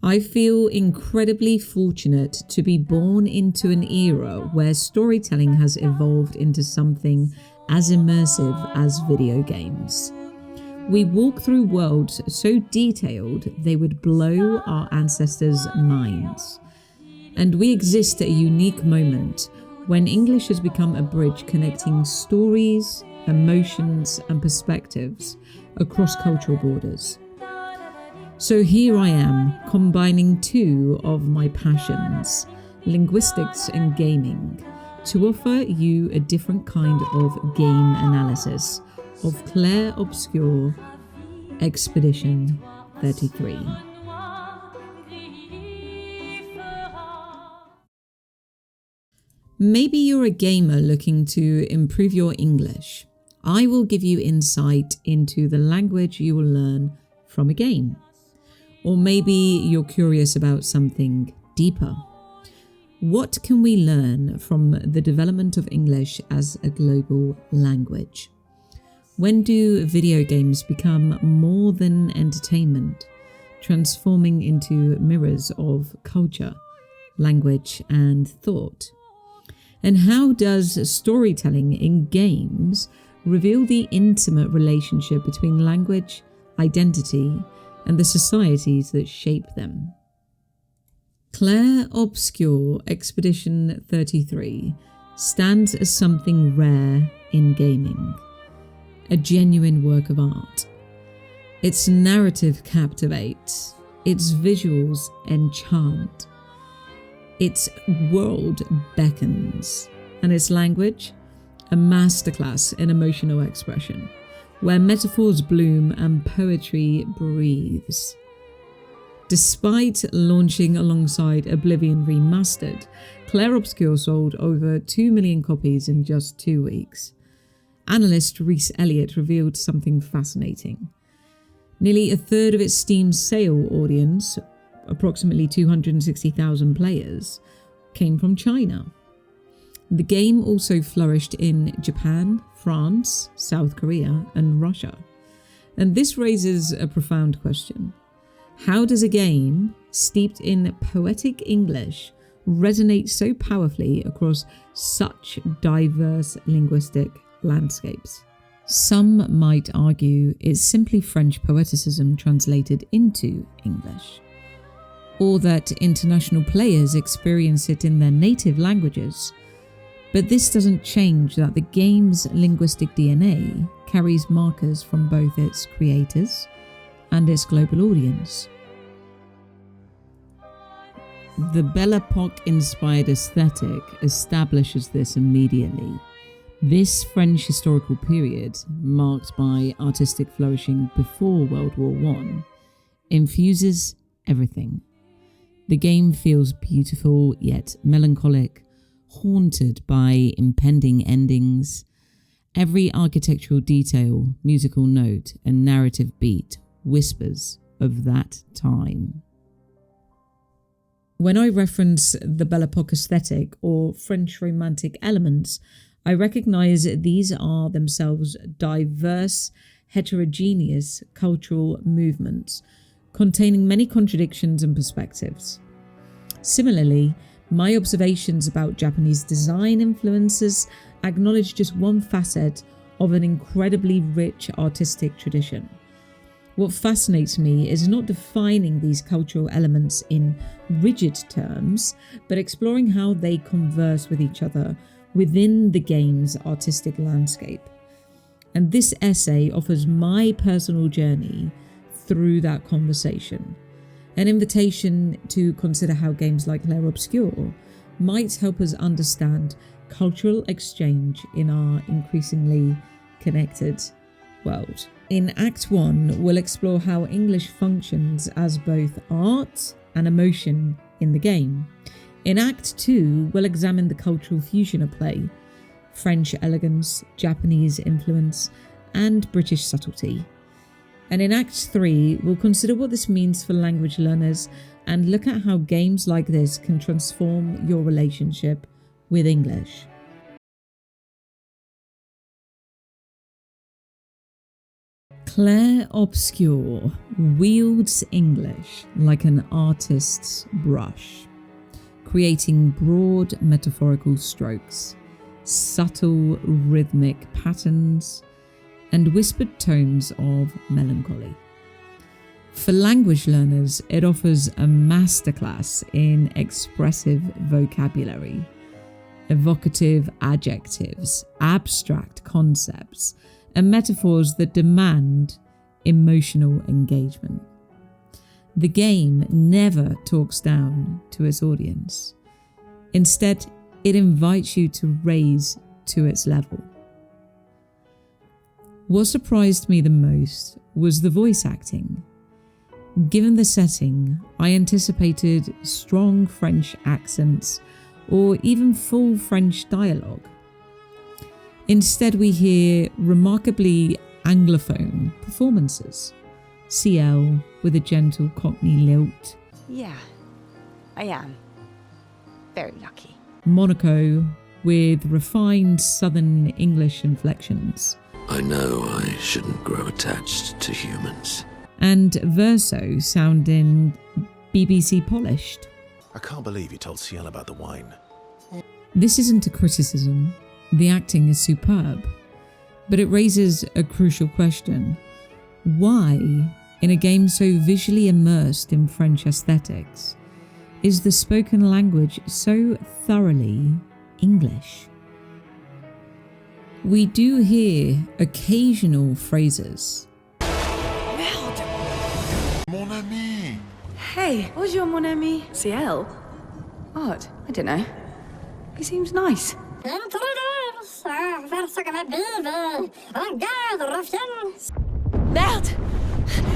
I feel incredibly fortunate to be born into an era where storytelling has evolved into something as immersive as video games. We walk through worlds so detailed they would blow our ancestors' minds. And we exist at a unique moment when English has become a bridge connecting stories, emotions, and perspectives across cultural borders. So here I am, combining two of my passions, linguistics and gaming, to offer you a different kind of game analysis of Clair Obscur Expedition 33. Maybe you're a gamer looking to improve your English. I will give you insight into the language you will learn from a game. Or maybe you're curious about something deeper. What can we learn from the development of English as a global language? When do video games become more than entertainment, transforming into mirrors of culture, language, and thought? And how does storytelling in games reveal the intimate relationship between language, identity, and the societies that shape them? Clair Obscur Expedition 33 stands as something rare in gaming, a genuine work of art. Its narrative captivates, its visuals enchant, its world beckons, and its language, a masterclass in emotional expression, where metaphors bloom and poetry breathes. Despite launching alongside Oblivion Remastered, Clair Obscur sold over 2 million copies in just 2 weeks. Analyst Reese Elliott revealed something fascinating. Nearly a third of its Steam sale audience, approximately 260,000 players, came from China. The game also flourished in Japan, France, South Korea, and Russia. And this raises a profound question. How does a game steeped in poetic English resonate so powerfully across such diverse linguistic landscapes? Some might argue it's simply French poeticism translated into English, or that international players experience it in their native languages. But this doesn't change that the game's linguistic DNA carries markers from both its creators and its global audience. The Belle Époque-inspired aesthetic establishes this immediately. This French historical period, marked by artistic flourishing before World War I, infuses everything. The game feels beautiful yet melancholic, haunted by impending endings. Every architectural detail, musical note, and narrative beat whispers of that time. When I reference the Belle Époque aesthetic or French romantic elements, I recognize these are themselves diverse, heterogeneous cultural movements, containing many contradictions and perspectives. Similarly, my observations about Japanese design influences acknowledge just one facet of an incredibly rich artistic tradition. What fascinates me is not defining these cultural elements in rigid terms, but exploring how they converse with each other within the game's artistic landscape. And this essay offers my personal journey through that conversation, an invitation to consider how games like Clair Obscur might help us understand cultural exchange in our increasingly connected world. In Act 1, we'll explore how English functions as both art and emotion in the game. In Act 2, we'll examine the cultural fusion at play, French elegance, Japanese influence, and British subtlety. And in Act 3, we'll consider what this means for language learners and look at how games like this can transform your relationship with English. Clair Obscur wields English like an artist's brush, creating broad metaphorical strokes, subtle rhythmic patterns, and whispered tones of melancholy. For language learners, it offers a masterclass in expressive vocabulary, evocative adjectives, abstract concepts, and metaphors that demand emotional engagement. The game never talks down to its audience. Instead, it invites you to raise to its level. What surprised me the most was the voice acting. Given the setting, I anticipated strong French accents or even full French dialogue. Instead, we hear remarkably Anglophone performances. CL with a gentle Cockney lilt. Yeah, I am. Very lucky. Monaco with refined Southern English inflections. I know I shouldn't grow attached to humans. And Verso sounding BBC polished. I can't believe you told CL about the wine. This isn't a criticism. The acting is superb, but it raises a crucial question. Why, in a game so visually immersed in French aesthetics, is the spoken language so thoroughly English? We do hear occasional phrases. Merde! Mon ami! Hey, bonjour mon ami. CL? Odd, I don't know. He seems nice. Merde!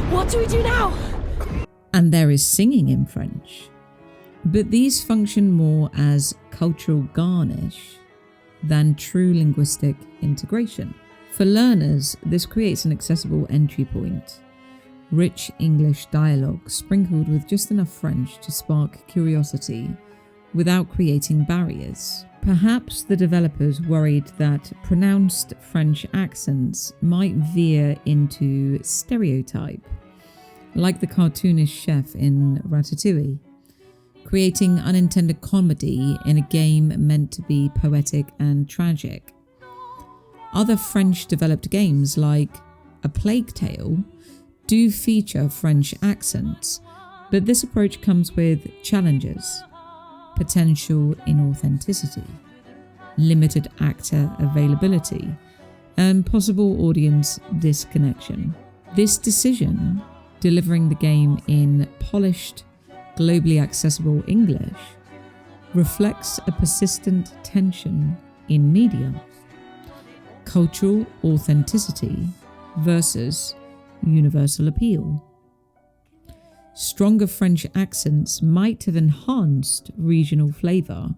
What do we do now? And there is singing in French. But these function more as cultural garnish than true linguistic integration. For learners, this creates an accessible entry point. Rich English dialogue sprinkled with just enough French to spark curiosity without creating barriers. Perhaps the developers worried that pronounced French accents might veer into stereotype, like the cartoonish chef in Ratatouille, creating unintended comedy in a game meant to be poetic and tragic. Other French-developed games, like A Plague Tale, do feature French accents, but this approach comes with challenges: potential inauthenticity, limited actor availability, and possible audience disconnection. This decision, delivering the game in polished, globally accessible English, reflects a persistent tension in media: cultural authenticity versus universal appeal. Stronger French accents might have enhanced regional flavour,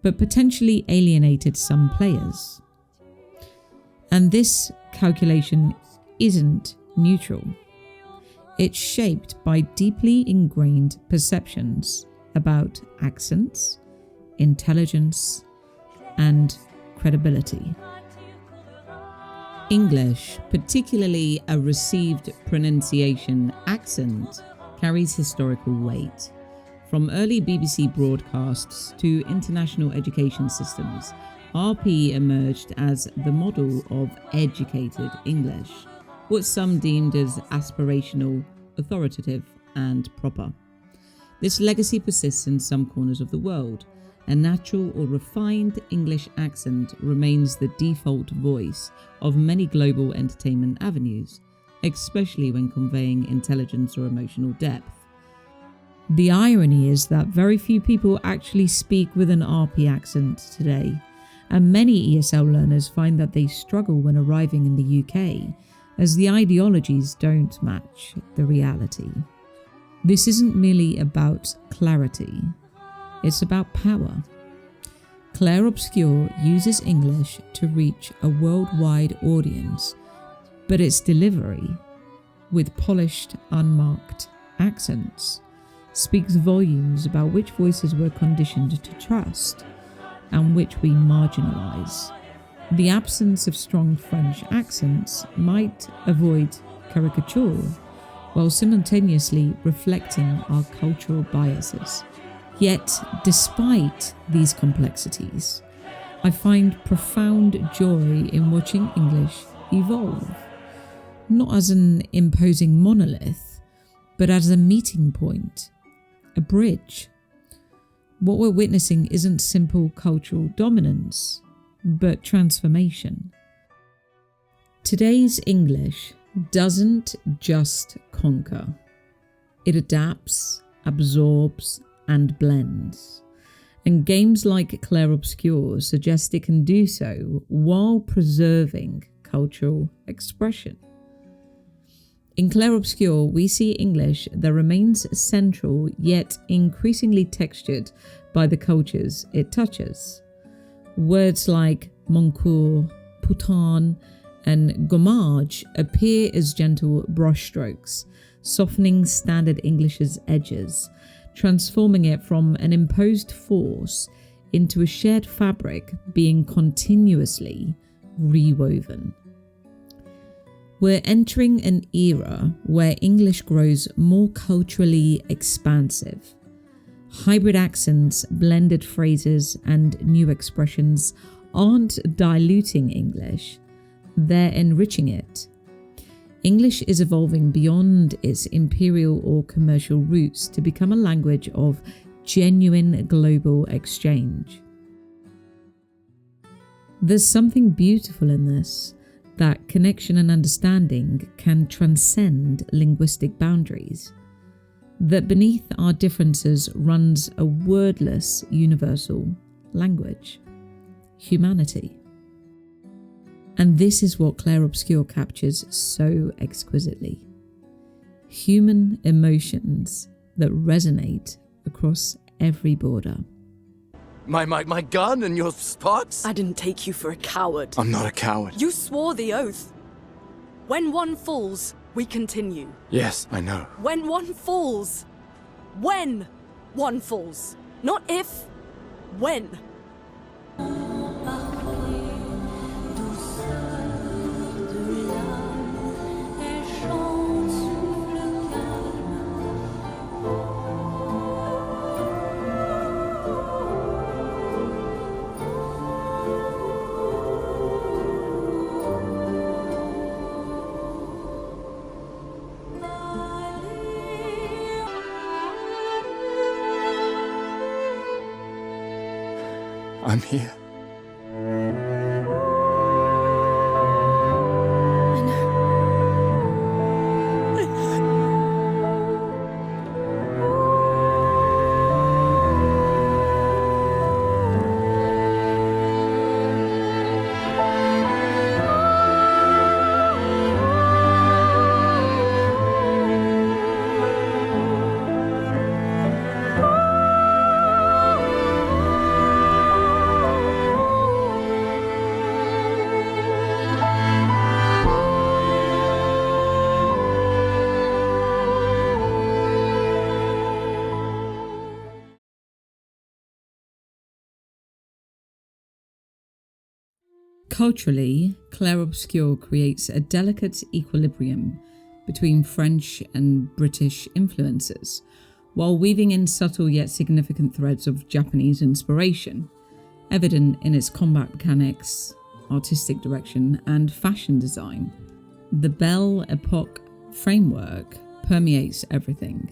but potentially alienated some players. And this calculation isn't neutral. It's shaped by deeply ingrained perceptions about accents, intelligence, and credibility. English, particularly a received pronunciation accent, carries historical weight. From early BBC broadcasts to international education systems, RP emerged as the model of educated English, what some deemed as aspirational, authoritative, and proper. This legacy persists in some corners of the world. A natural or refined English accent remains the default voice of many global entertainment avenues, especially when conveying intelligence or emotional depth. The irony is that very few people actually speak with an RP accent today, and many ESL learners find that they struggle when arriving in the UK, as the ideologies don't match the reality. This isn't merely about clarity, it's about power. Clair Obscur uses English to reach a worldwide audience, but its delivery, with polished, unmarked accents, speaks volumes about which voices we're conditioned to trust and which we marginalise. The absence of strong French accents might avoid caricature, while simultaneously reflecting our cultural biases. Yet, despite these complexities, I find profound joy in watching English evolve, not as an imposing monolith, but as a meeting point, a bridge. What we're witnessing isn't simple cultural dominance, but transformation. Today's English doesn't just conquer. It adapts, absorbs, and blends. And games like Clair Obscur suggest it can do so while preserving cultural expression. In Clair Obscur, we see English that remains central yet increasingly textured by the cultures it touches. Words like mon coeur, putain, and gommage appear as gentle brushstrokes, softening standard English's edges, transforming it from an imposed force into a shared fabric being continuously rewoven. We're entering an era where English grows more culturally expansive. Hybrid accents, blended phrases, and new expressions aren't diluting English, they're enriching it. English is evolving beyond its imperial or commercial roots to become a language of genuine global exchange. There's something beautiful in this, that connection and understanding can transcend linguistic boundaries, that beneath our differences runs a wordless universal language, humanity. And this is what Clair Obscur captures so exquisitely. Human emotions that resonate across every border. My gun and your spots? I didn't take you for a coward. I'm not a coward. You swore the oath. When one falls, we continue. Yes, I know. When one falls. When one falls. Not if. When. I'm here. Culturally, Clair Obscur creates a delicate equilibrium between French and British influences, while weaving in subtle yet significant threads of Japanese inspiration, evident in its combat mechanics, artistic direction, and fashion design. The Belle Époque framework permeates everything.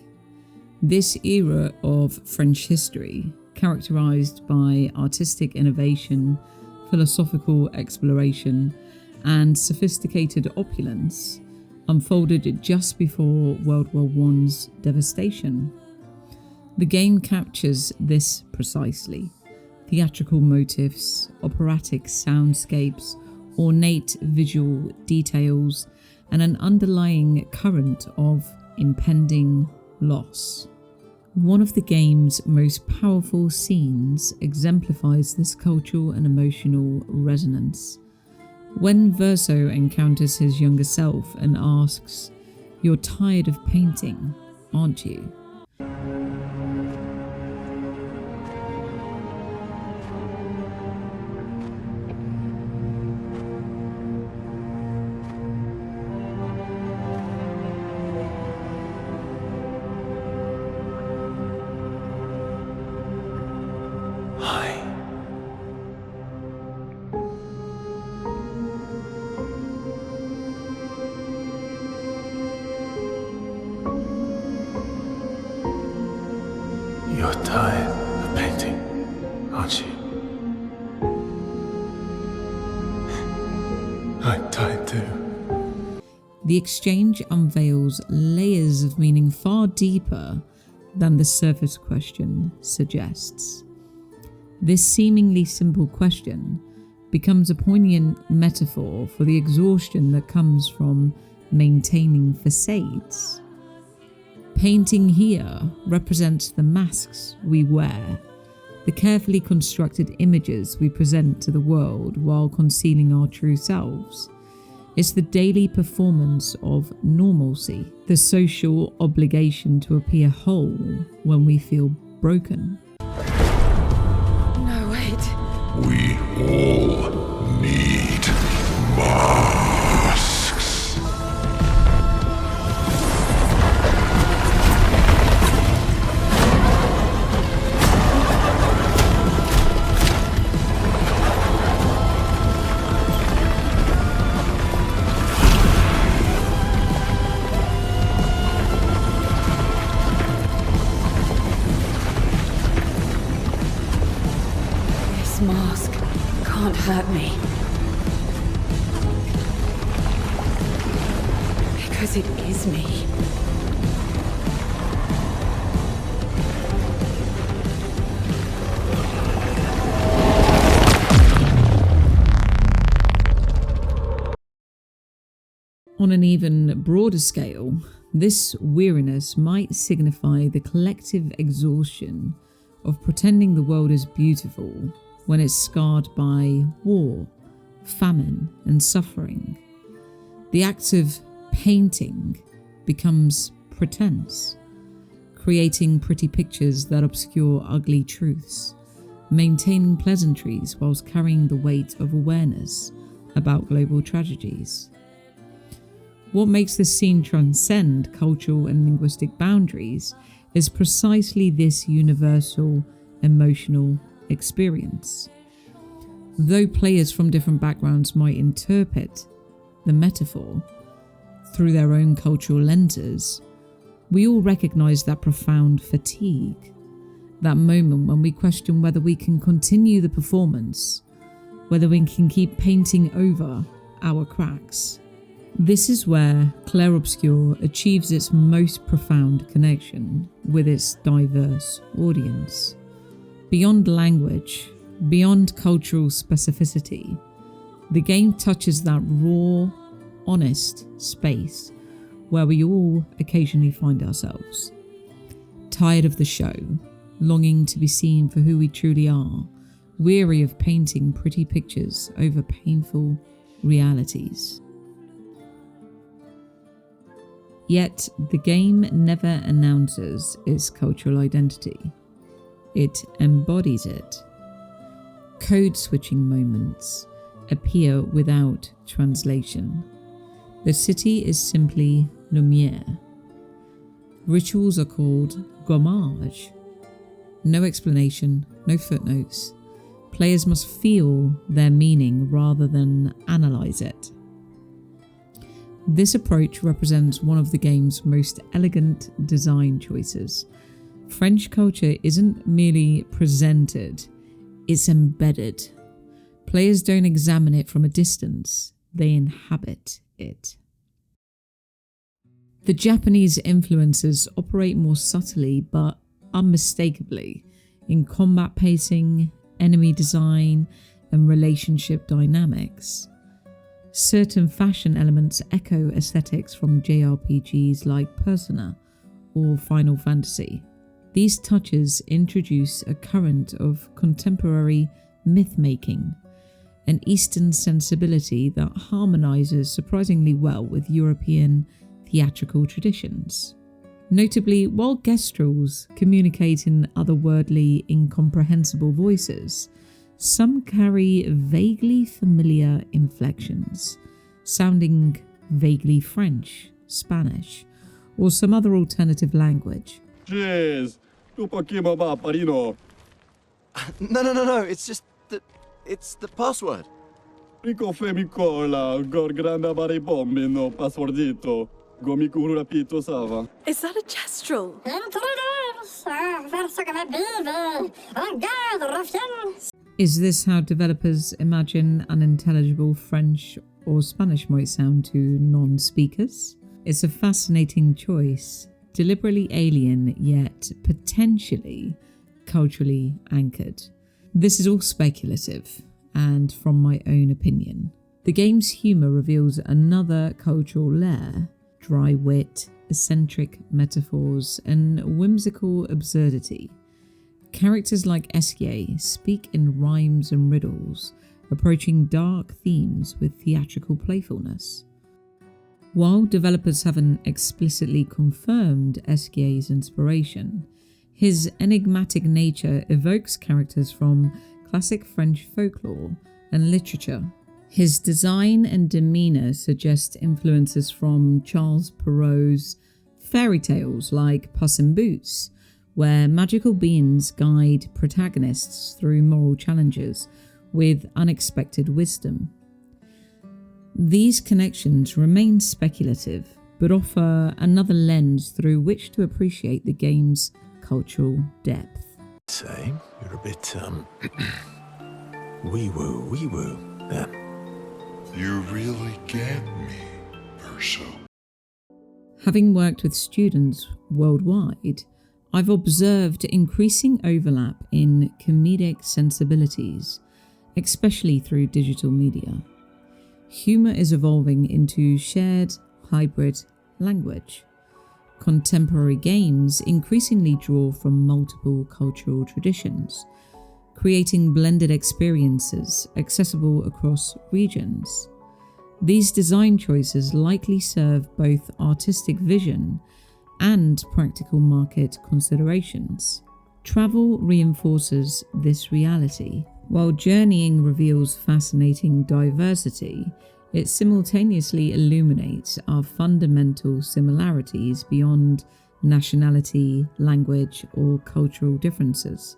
This era of French history, characterized by artistic innovation, philosophical exploration, and sophisticated opulence, unfolded just before World War I's devastation. The game captures this precisely. Theatrical motifs, operatic soundscapes, ornate visual details, and an underlying current of impending loss. One of the game's most powerful scenes exemplifies this cultural and emotional resonance. When Verso encounters his younger self and asks, "You're tired of painting, aren't you?" The exchange unveils layers of meaning far deeper than the surface question suggests. This seemingly simple question becomes a poignant metaphor for the exhaustion that comes from maintaining facades. Painting here represents the masks we wear, the carefully constructed images we present to the world while concealing our true selves. It's the daily performance of normalcy, the social obligation to appear whole when we feel broken. No, wait. We all need masks. This mask can't hurt me. Because it is me. On an even broader scale, this weariness might signify the collective exhaustion of pretending the world is beautiful when it's scarred by war, famine, and suffering. The act of painting becomes pretense, creating pretty pictures that obscure ugly truths, maintaining pleasantries whilst carrying the weight of awareness about global tragedies. What makes this scene transcend cultural and linguistic boundaries is precisely this universal emotional experience. Though players from different backgrounds might interpret the metaphor through their own cultural lenses, we all recognise that profound fatigue, that moment when we question whether we can continue the performance, whether we can keep painting over our cracks. This is where Clair Obscur achieves its most profound connection with its diverse audience. Beyond language, beyond cultural specificity, the game touches that raw, honest space where we all occasionally find ourselves. Tired of the show, longing to be seen for who we truly are, weary of painting pretty pictures over painful realities. Yet, the game never announces its cultural identity. It embodies it. Code switching moments appear without translation. The city is simply Lumière. Rituals are called gommage. No explanation, no footnotes. Players must feel their meaning rather than analyse it. This approach represents one of the game's most elegant design choices. French culture isn't merely presented, it's embedded. Players don't examine it from a distance, they inhabit it. The Japanese influences operate more subtly but unmistakably in combat pacing, enemy design, and relationship dynamics. Certain fashion elements echo aesthetics from JRPGs like Persona or Final Fantasy. These touches introduce a current of contemporary myth-making, an Eastern sensibility that harmonizes surprisingly well with European theatrical traditions. Notably, while Gestrels communicate in otherworldly, incomprehensible voices, some carry vaguely familiar inflections, sounding vaguely French, Spanish, or some other alternative language. Jeez, tu pochino paparino. No, it's just that it's the password. Rico femicola, gor granda bari bombino, passwordito. Gomiku rapito sava. Is that a gestural? Is this how developers imagine unintelligible French or Spanish might sound to non-speakers. It's a fascinating choice, deliberately alien yet potentially culturally anchored. This is all speculative and from my own opinion. The game's humour reveals another cultural layer: dry wit, eccentric metaphors, and whimsical absurdity. Characters like Esquier speak in rhymes and riddles, approaching dark themes with theatrical playfulness. While developers haven't explicitly confirmed Esquier's inspiration, his enigmatic nature evokes characters from classic French folklore and literature. His design and demeanour suggest influences from Charles Perrault's fairy tales like Puss in Boots, where magical beings guide protagonists through moral challenges with unexpected wisdom. These connections remain speculative, but offer another lens through which to appreciate the game's cultural depth. Say, you're a bit, wee-woo there. You really get me, Verso. Having worked with students worldwide, I've observed increasing overlap in comedic sensibilities, especially through digital media. Humour is evolving into shared hybrid language. Contemporary games increasingly draw from multiple cultural traditions, creating blended experiences accessible across regions. These design choices likely serve both artistic vision and practical market considerations. Travel reinforces this reality. While journeying reveals fascinating diversity, it simultaneously illuminates our fundamental similarities beyond nationality, language, or cultural differences.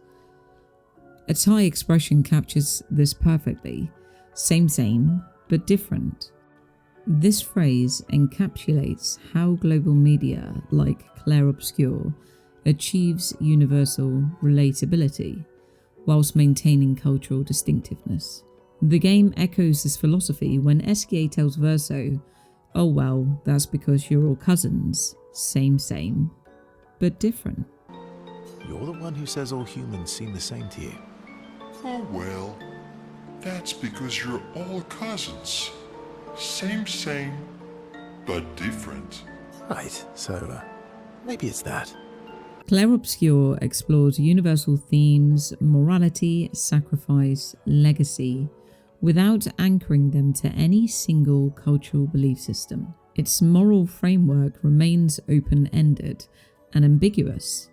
A Thai expression captures this perfectly: same, but different. This phrase encapsulates how global media like Clair Obscur achieves universal relatability, whilst maintaining cultural distinctiveness. The game echoes this philosophy when Esquier tells Verso, "Oh well, that's because you're all cousins. Same, but different." You're the one who says all humans seem the same to you. Oh well, that's because you're all cousins. Same, but different. Right, so, maybe it's that. Clair Obscur explores universal themes, morality, sacrifice, legacy, without anchoring them to any single cultural belief system. Its moral framework remains open-ended and ambiguous.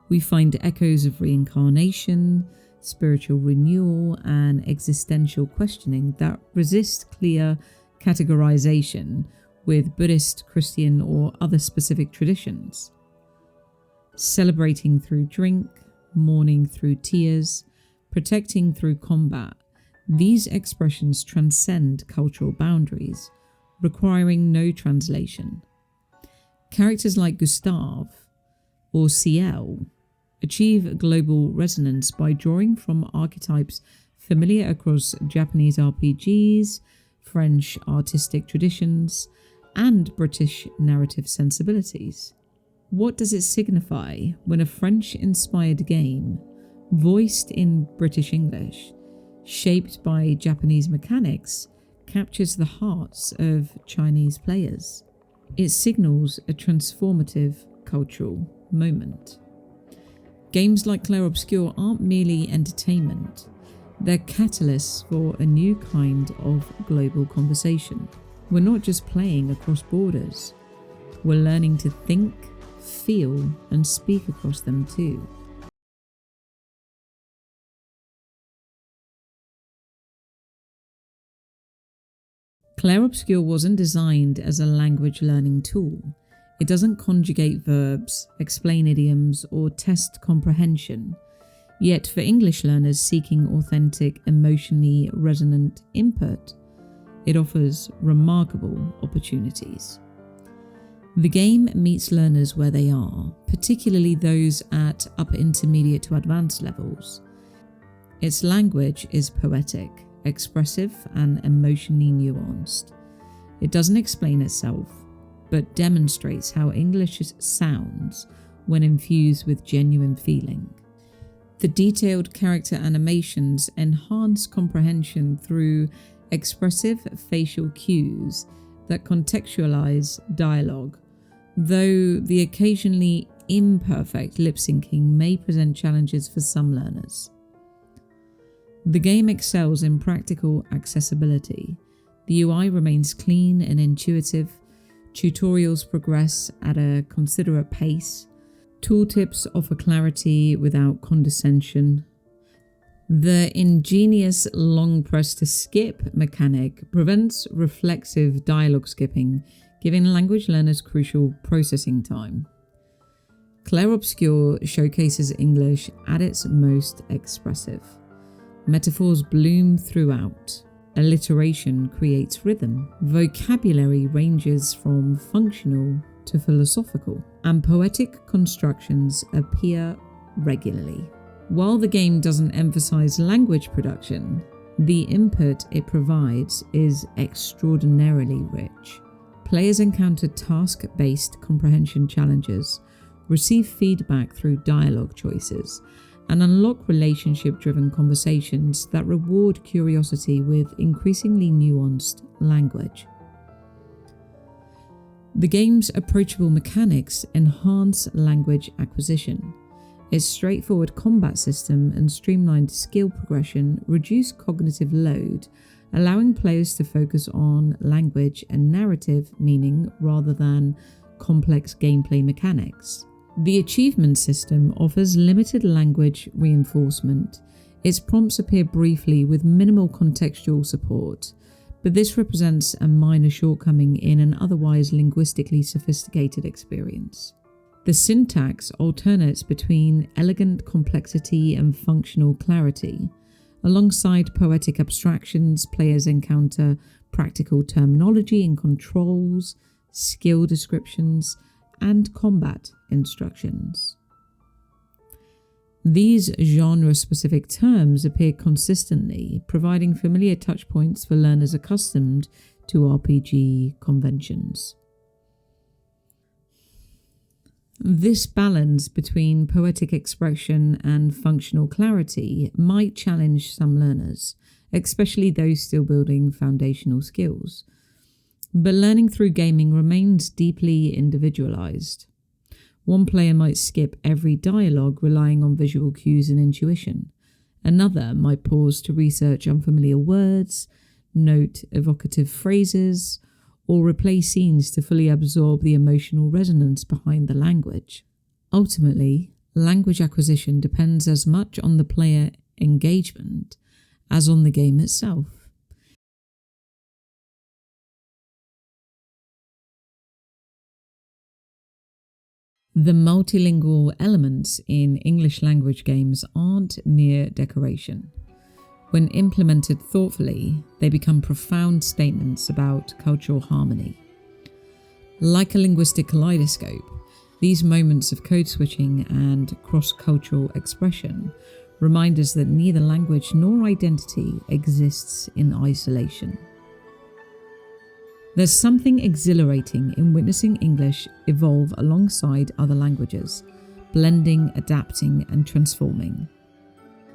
We find echoes of reincarnation, spiritual renewal, and existential questioning that resist clear categorization with Buddhist, Christian, or other specific traditions. Celebrating through drink, mourning through tears, protecting through combat, these expressions transcend cultural boundaries, requiring no translation. Characters like Gustave or Ciel achieve global resonance by drawing from archetypes familiar across Japanese RPGs, French artistic traditions, and British narrative sensibilities. What does it signify when a French-inspired game, voiced in British English, shaped by Japanese mechanics, captures the hearts of Chinese players? It signals a transformative cultural moment. Games like Clair Obscur aren't merely entertainment, they're catalysts for a new kind of global conversation. We're not just playing across borders, we're learning to think, feel, and speak across them too. Clair Obscur wasn't designed as a language learning tool. It doesn't conjugate verbs, explain idioms, or test comprehension. Yet for English learners seeking authentic, emotionally resonant input, it offers remarkable opportunities. The game meets learners where they are, particularly those at upper intermediate to advanced levels. Its language is poetic, expressive, and emotionally nuanced. It doesn't explain itself, but demonstrates how English sounds when infused with genuine feeling. The detailed character animations enhance comprehension through expressive facial cues that contextualize dialogue, though the occasionally imperfect lip syncing may present challenges for some learners. The game excels in practical accessibility. The UI remains clean and intuitive, tutorials progress at a considerate pace, tooltips offer clarity without condescension. The ingenious long press to skip mechanic prevents reflexive dialogue skipping, giving language learners crucial processing time. Clair Obscur showcases English at its most expressive. Metaphors bloom throughout. Alliteration creates rhythm. Vocabulary ranges from functional to philosophical, and poetic constructions appear regularly. While the game doesn't emphasize language production, the input it provides is extraordinarily rich. Players encounter task-based comprehension challenges, receive feedback through dialogue choices, and unlock relationship-driven conversations that reward curiosity with increasingly nuanced language. The game's approachable mechanics enhance language acquisition. Its straightforward combat system and streamlined skill progression reduce cognitive load, allowing players to focus on language and narrative meaning rather than complex gameplay mechanics. The achievement system offers limited language reinforcement. Its prompts appear briefly with minimal contextual support, but this represents a minor shortcoming in an otherwise linguistically sophisticated experience. The syntax alternates between elegant complexity and functional clarity. Alongside poetic abstractions, players encounter practical terminology and controls, skill descriptions, and combat instructions. These genre-specific terms appear consistently, providing familiar touchpoints for learners accustomed to RPG conventions. This balance between poetic expression and functional clarity might challenge some learners, especially those still building foundational skills. But learning through gaming remains deeply individualized. One player might skip every dialogue relying on visual cues and intuition. Another might pause to research unfamiliar words, note evocative phrases, or replay scenes to fully absorb the emotional resonance behind the language. Ultimately, language acquisition depends as much on the player engagement as on the game itself. The multilingual elements in English language games aren't mere decoration. When implemented thoughtfully, they become profound statements about cultural harmony. Like a linguistic kaleidoscope, these moments of code switching and cross-cultural expression remind us that neither language nor identity exists in isolation. There's something exhilarating in witnessing English evolve alongside other languages, blending, adapting, and transforming.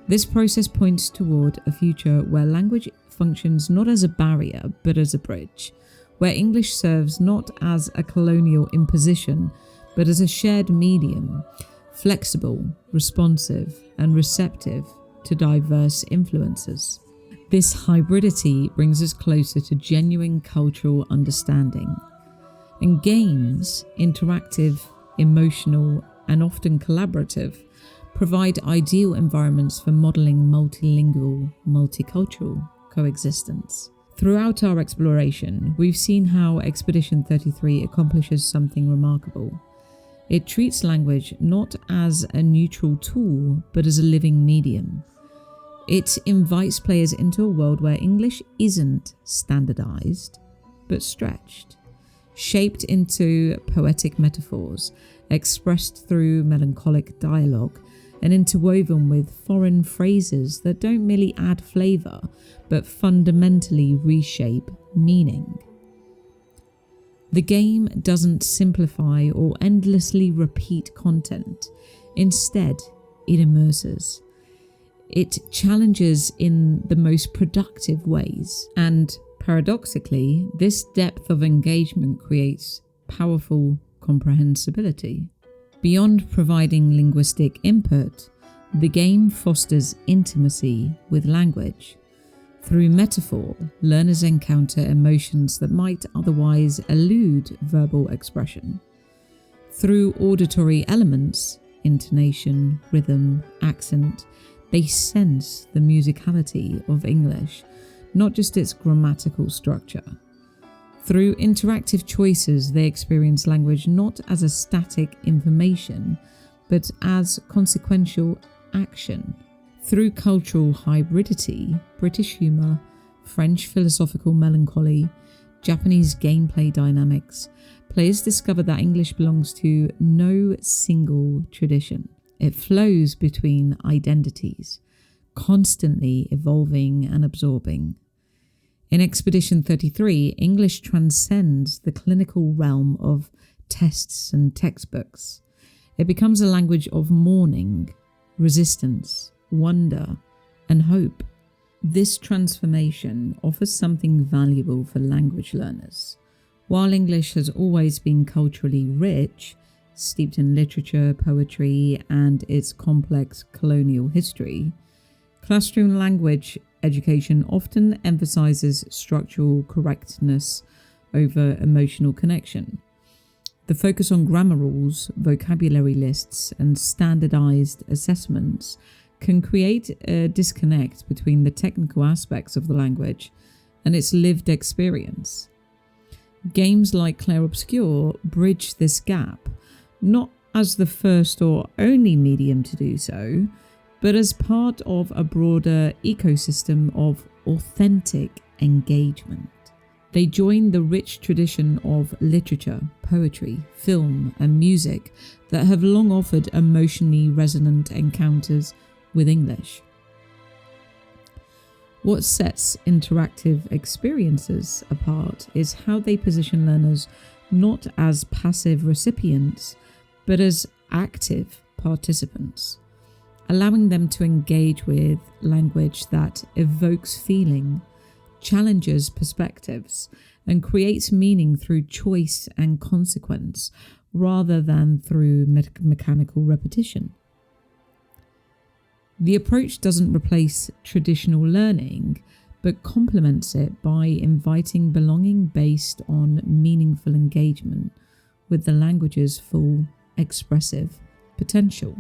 This process points toward a future where language functions not as a barrier, but as a bridge, where English serves not as a colonial imposition, but as a shared medium, flexible, responsive, and receptive to diverse influences. This hybridity brings us closer to genuine cultural understanding. And games, interactive, emotional, and often collaborative, provide ideal environments for modelling multilingual, multicultural coexistence. Throughout our exploration, we've seen how Expedition 33 accomplishes something remarkable. It treats language not as a neutral tool, but as a living medium. It invites players into a world where English isn't standardized, but stretched, shaped into poetic metaphors, expressed through melancholic dialogue, and interwoven with foreign phrases that don't merely add flavor, but fundamentally reshape meaning. The game doesn't simplify or endlessly repeat content. Instead, it immerses. It challenges in the most productive ways. And paradoxically, this depth of engagement creates powerful comprehensibility. Beyond providing linguistic input, the game fosters intimacy with language. Through metaphor, learners encounter emotions that might otherwise elude verbal expression. Through auditory elements, intonation, rhythm, accent, they sense the musicality of English, not just its grammatical structure. Through interactive choices, they experience language not as a static information, but as consequential action. Through cultural hybridity, British humour, French philosophical melancholy, Japanese gameplay dynamics, players discover that English belongs to no single tradition. It flows between identities, constantly evolving and absorbing. In Expedition 33, English transcends the clinical realm of tests and textbooks. It becomes a language of mourning, resistance, wonder, and hope. This transformation offers something valuable for language learners. While English has always been culturally rich, steeped in literature, poetry, and its complex colonial history, classroom language education often emphasizes structural correctness over emotional connection. The focus on grammar rules, vocabulary lists, and standardized assessments can create a disconnect between the technical aspects of the language and its lived experience. Games like Clair Obscur bridge this gap, not as the first or only medium to do so, but as part of a broader ecosystem of authentic engagement. They join the rich tradition of literature, poetry, film, and music that have long offered emotionally resonant encounters with English. What sets interactive experiences apart is how they position learners not as passive recipients, but as active participants, allowing them to engage with language that evokes feeling, challenges perspectives, and creates meaning through choice and consequence, rather than through mechanical repetition. The approach doesn't replace traditional learning, but complements it by inviting belonging based on meaningful engagement with the language's full expressive potential.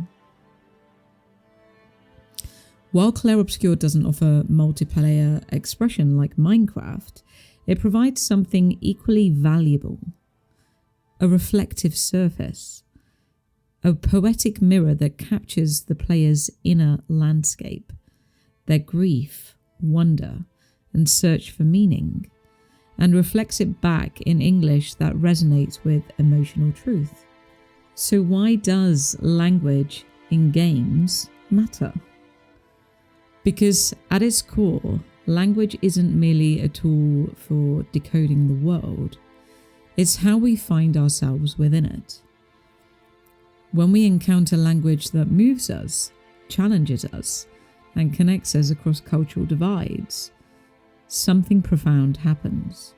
While Clair Obscur doesn't offer multiplayer expression like Minecraft, it provides something equally valuable: a reflective surface, a poetic mirror that captures the player's inner landscape, their grief, wonder, and search for meaning, and reflects it back in English that resonates with emotional truth. So why does language in games matter? Because at its core, language isn't merely a tool for decoding the world, it's how we find ourselves within it. When we encounter language that moves us, challenges us, and connects us across cultural divides, something profound happens.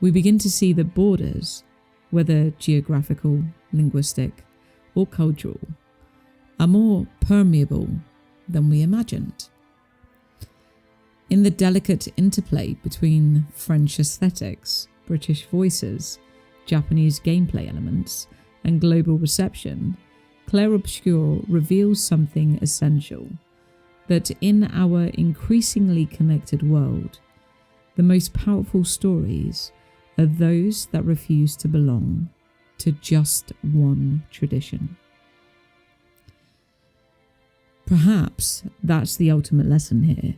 We begin to see that borders, whether geographical, linguistic, or cultural, are more permeable than we imagined. In the delicate interplay between French aesthetics, British voices, Japanese gameplay elements, and global reception, Clair Obscur reveals something essential: that in our increasingly connected world, the most powerful stories are those that refuse to belong to just one tradition. Perhaps that's the ultimate lesson here.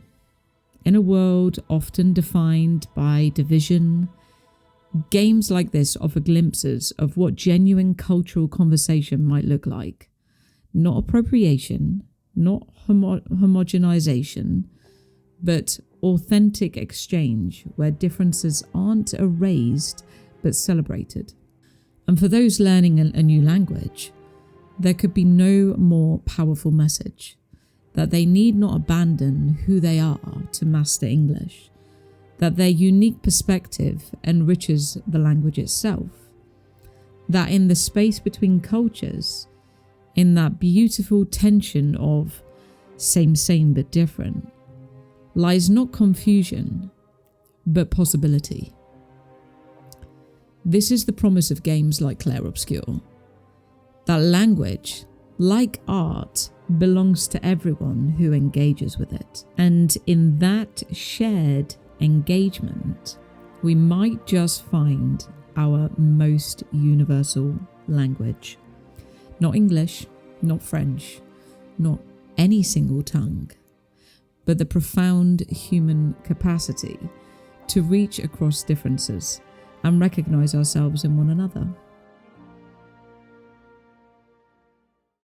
In a world often defined by division, games like this offer glimpses of what genuine cultural conversation might look like. Not appropriation, not homogenization, but authentic exchange where differences aren't erased but celebrated. And for those learning a new language, there could be no more powerful message that they need not abandon who they are to master English, that their unique perspective enriches the language itself, that in the space between cultures, in that beautiful tension of same but different, lies not confusion, but possibility. This is the promise of games like Clair Obscur, that language, like art, belongs to everyone who engages with it. And in that shared engagement, we might just find our most universal language. Not English, not French, not any single tongue, but the profound human capacity to reach across differences and recognize ourselves in one another.